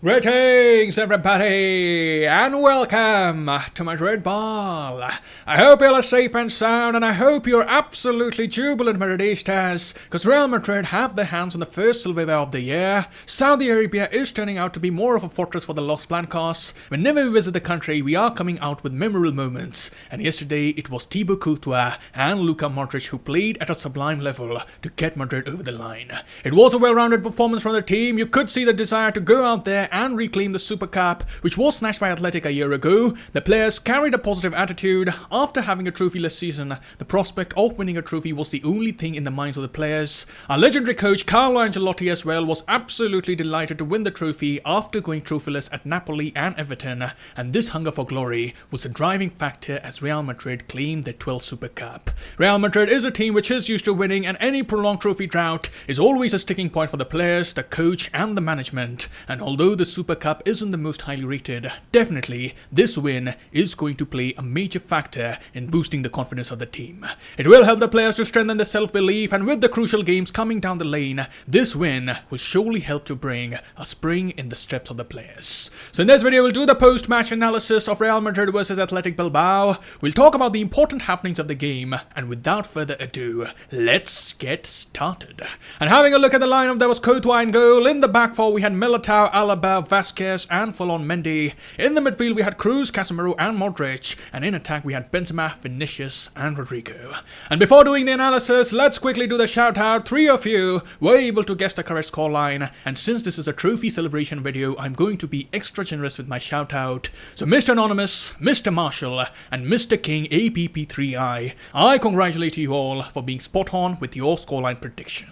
Greetings everybody and welcome to Madrid Ball. I hope you're safe and sound, and I hope you're absolutely jubilant Madridistas, because Real Madrid have their hands on the first silverware of the year. Saudi Arabia is turning out to be more of a fortress for the Los Blacos. Whenever we visit the country, we are coming out with memorable moments, and yesterday it was Thibaut Courtois and Luka Modric who played at a sublime level to get Madrid over the line. It was a well-rounded performance from the team. You could see the desire to go out there and reclaim the Super Cup, which was snatched by Athletic a year ago. The players carried a positive attitude. After having a trophyless season, the prospect of winning a trophy was the only thing in the minds of the players. Our legendary coach Carlo Ancelotti as well was absolutely delighted to win the trophy after going trophyless at Napoli and Everton, and this hunger for glory was the driving factor as Real Madrid claimed their 12th Super Cup. Real Madrid is a team which is used to winning, and any prolonged trophy drought is always a sticking point for the players, the coach and the management. And although the Super Cup isn't the most highly rated, definitely this win is going to play a major factor in boosting the confidence of the team. It will help the players to strengthen their self-belief, and with the crucial games coming down the lane, this win will surely help to bring a spring in the steps of the players. So in this video we'll do the post-match analysis of Real Madrid versus Athletic Bilbao. We'll talk about the important happenings of the game, and without further ado, let's get started. And having a look at the lineup, there was Courtois in goal. In the back four we had Militao, Alaba, Vasquez and Full-on Mendy. In the midfield we had Cruz, Casemiro and Modric, and in attack we had Benzema, Vinicius and Rodrigo. And before doing the analysis, let's quickly do the shout out. 3 of you were able to guess the correct scoreline, and since this is a trophy celebration video, I'm going to be extra generous with my shout out. So Mr. Anonymous, Mr. Marshall and Mr. King APP3I, I congratulate you all for being spot on with your scoreline prediction.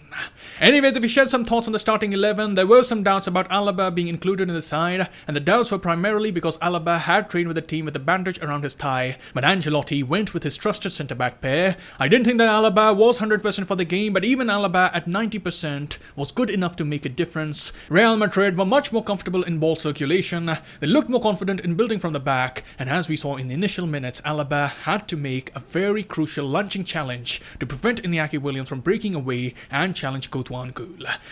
Anyways, if you shared some thoughts on the starting 11, there were some doubts about Alaba being included in the side, and the doubts were primarily because Alaba had trained with the team with a bandage around his thigh, but Ancelotti went with his trusted centre-back pair. I didn't think that Alaba was 100% for the game, but even Alaba at 90% was good enough to make a difference. Real Madrid were much more comfortable in ball circulation, they looked more confident in building from the back, and as we saw in the initial minutes, Alaba had to make a very crucial lunging challenge to prevent Iñaki Williams from breaking away and challenge Courtois on goal.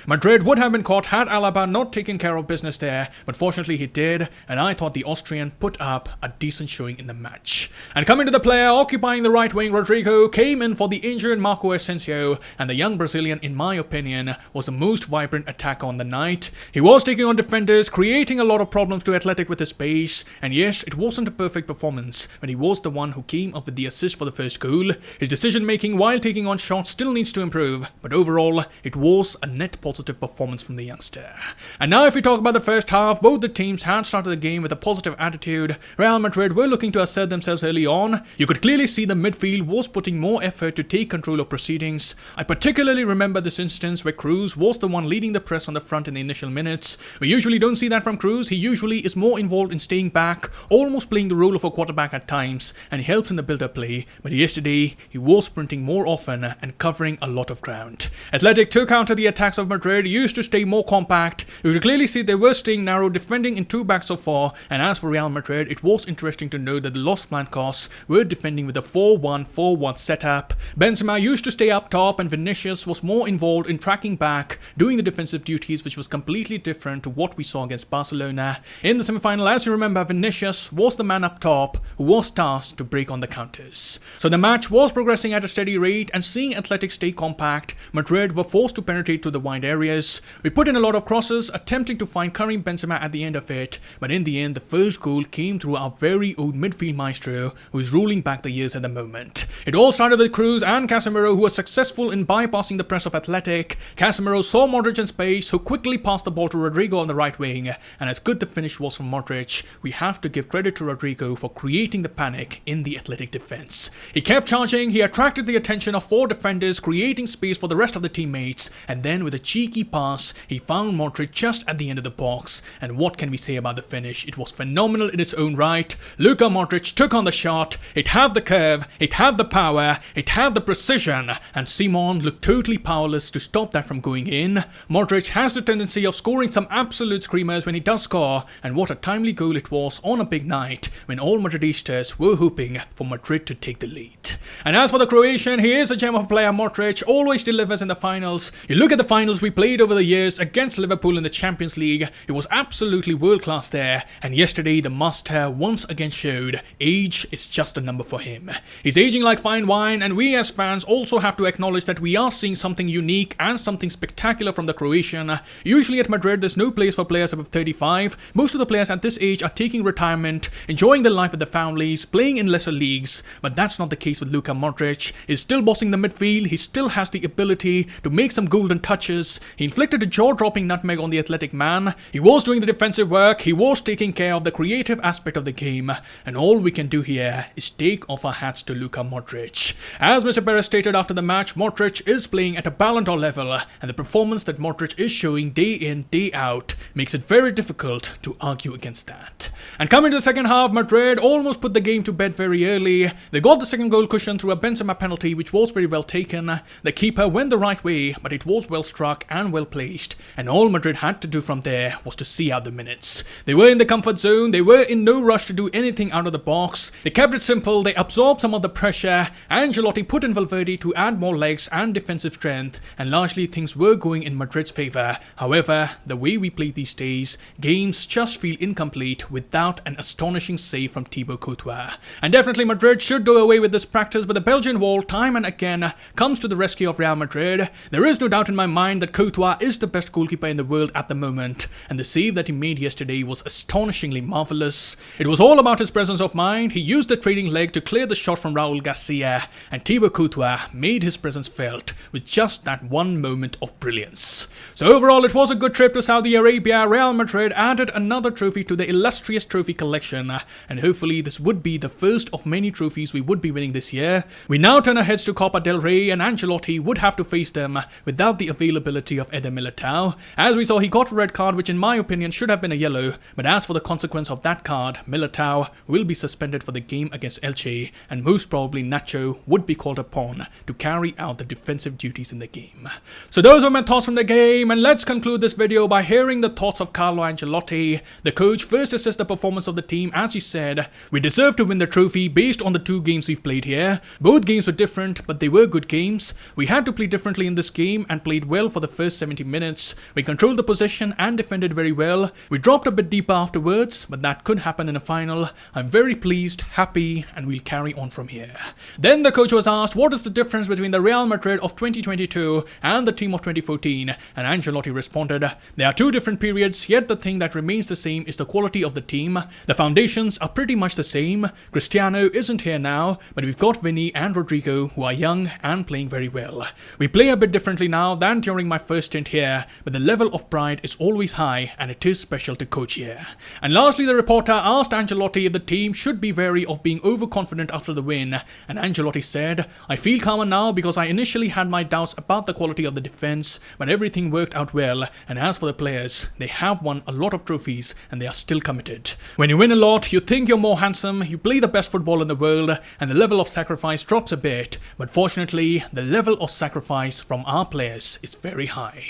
Madrid would have been caught had Alaba not taken care of business there, but fortunately he did, and I thought the Austrian put up a decent showing in the match. And coming to the player occupying the right wing, Rodrigo came in for the injured Marco Asensio, and the young Brazilian, in my opinion, was the most vibrant attacker on the night. He was taking on defenders, creating a lot of problems to Athletic with his pace, and yes, it wasn't a perfect performance, but he was the one who came up with the assist for the first goal. His decision making while taking on shots still needs to improve, but overall it was a net positive performance from the youngster. And now if we talk about the first half, both the teams had started the game with a positive attitude. Real Madrid were looking to assert themselves early on. You could clearly see the midfield was putting more effort to take control of proceedings. I particularly remember this instance where Cruz was the one leading the press on the front in the initial minutes. We usually don't see that from Cruz. He usually is more involved in staying back, almost playing the role of a quarterback at times, and he helps in the build-up play, but yesterday he was sprinting more often and covering a lot of ground. Athletic took counter the attacks of Madrid, used to stay more compact. You could clearly see they were staying narrow, defending in 2 backs of 4, and as for Real Madrid, it was interesting to note that the Los Blacos were defending with a 4-1-4-1 setup. Benzema used to stay up top, and Vinicius was more involved in tracking back, doing the defensive duties, which was completely different to what we saw against Barcelona. In the semi-final, as you remember, Vinicius was the man up top who was tasked to break on the counters. So the match was progressing at a steady rate, and seeing Athletic stay compact, Madrid were forced to penetrate to the wide areas. We put in a lot of crosses, attempting to find Karim Benzema at the end of it, but in the end the first goal came through our very own midfield maestro, who is ruling back the years at the moment. It all started with Cruz and Casemiro, who were successful in bypassing the press of Athletic. Casemiro saw Modric in space, who quickly passed the ball to Rodrigo on the right wing, and as good the finish was from Modric, we have to give credit to Rodrigo for creating the panic in the Athletic defense. He kept charging, he attracted the attention of 4 defenders, creating space for the rest of the teammates, and then with a cheeky pass, he found Modric just at the end of the box. And what can we say about the finish? It was phenomenal in its own right. Luka Modric took on the shot, it had the curve, it had the power, it had the precision, and Simon looked totally powerless to stop that from going in. Modric has the tendency of scoring some absolute screamers when he does score, and what a timely goal it was on a big night when all Madridistas were hoping for Madrid to take the lead. And as for the Croatian, he is a gem of a player. Modric always delivers in the finals. You look at the finals we played over the years against Liverpool in the Champions League, it He was absolutely world class there, and yesterday the master once again showed age is just a number for him. He's aging like fine wine, and we as fans also have to acknowledge that we are seeing something unique and something spectacular from the Croatian. Usually at Madrid there's no place for players above 35. Most of the players at this age are taking retirement, enjoying their life with their families, playing in lesser leagues, but that's not the case with Luka Modric. He's still bossing the midfield, he still has the ability to make some golden touches. He inflicted a jaw-dropping nutmeg on the Athletic man, he was doing the defensive work, he was taking care of the creative aspect of the game, and all we can do here is take off our hats to Luka Modric. As Mr. Perez stated after the match, Modric is playing at a Ballon d'Or level, and the performance that Modric is showing day in, day out makes it very difficult to argue against that. And coming to the second half, Madrid almost put the game to bed very early. They got the second goal cushion through a Benzema penalty, which was very well taken. The keeper went the right way, but it was well struck and well placed, and all Madrid had to do from there was to see out the minutes. They were in the comfort zone, they were in no rush to do anything out of the box. They kept it simple, they absorbed some of the pressure. Ancelotti put in Valverde to add more legs and defensive strength, and largely things were going in Madrid's favour. However, the way we play these days, games just feel incomplete without an astonishing save from Thibaut Courtois. And definitely Madrid should do away with this practice, but the Belgian wall time and again comes to the rescue of Real Madrid. There is no doubt in my mind that Courtois is the best goalkeeper in the world at the moment, and the save that he made yesterday was astonishingly marvellous. It was all about his presence of mind. He used the trailing leg to clear the shot from Raul Garcia, and Thibaut Courtois made his presence felt with just that one moment of brilliance. So overall it was a good trip to Saudi Arabia. Real Madrid added another trophy to the illustrious trophy collection, and hopefully this would be the first of many trophies we would be winning this year. We now turn our heads to Copa del Rey, and Ancelotti would have to face them without the availability of Eder Militao. As we saw, he got a red card, which in my opinion should have been a yellow, but as for the consequence of that card, Militao will be suspended for the game against Elche, and most probably Nacho would be called upon to carry out the defensive duties in the game. So those were my thoughts from the game, and let's conclude this video by hearing the thoughts of Carlo Ancelotti. The coach first assessed the performance of the team. As he said, we deserve to win the trophy based on the two games we've played here. Both games were different, but they were good games. We had to play differently in this game and played well for the first 70 minutes. We controlled the possession and defended very well. We dropped a bit deeper afterwards, but that could happen in a final. I'm very pleased, happy, and we'll carry on from here. Then the coach was asked what is the difference between the Real Madrid of 2022 and the team of 2014, and Ancelotti responded, there are two different periods, yet the thing that remains the same is the quality of the team. The foundations are pretty much the same. Cristiano isn't here now, but we've got Vinny and Rodrigo who are young and playing very well. We play a bit differently now than during my first stint here, but the level of pride is always high, and it is special to coach here. And lastly, the reporter asked Ancelotti if the team should be wary of being overconfident after the win, and Ancelotti said, I feel calmer now because I initially had my doubts about the quality of the defense, but everything worked out well, and as for the players, they have won a lot of trophies and they are still committed. When you win a lot, you think you're more handsome, you play the best football in the world, and the level of sacrifice drops a bit, but fortunately, the level of sacrifice from our players is very high.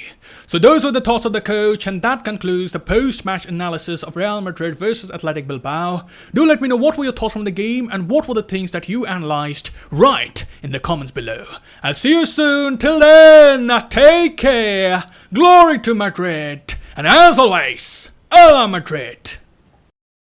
So those were the thoughts of the coach, and that concludes the post-match analysis of Real Madrid versus Athletic Bilbao. Do let me know what were your thoughts from the game, and what were the things that you analysed right in the comments below. I'll see you soon. Till then, take care, glory to Madrid, and as always, Ala Madrid.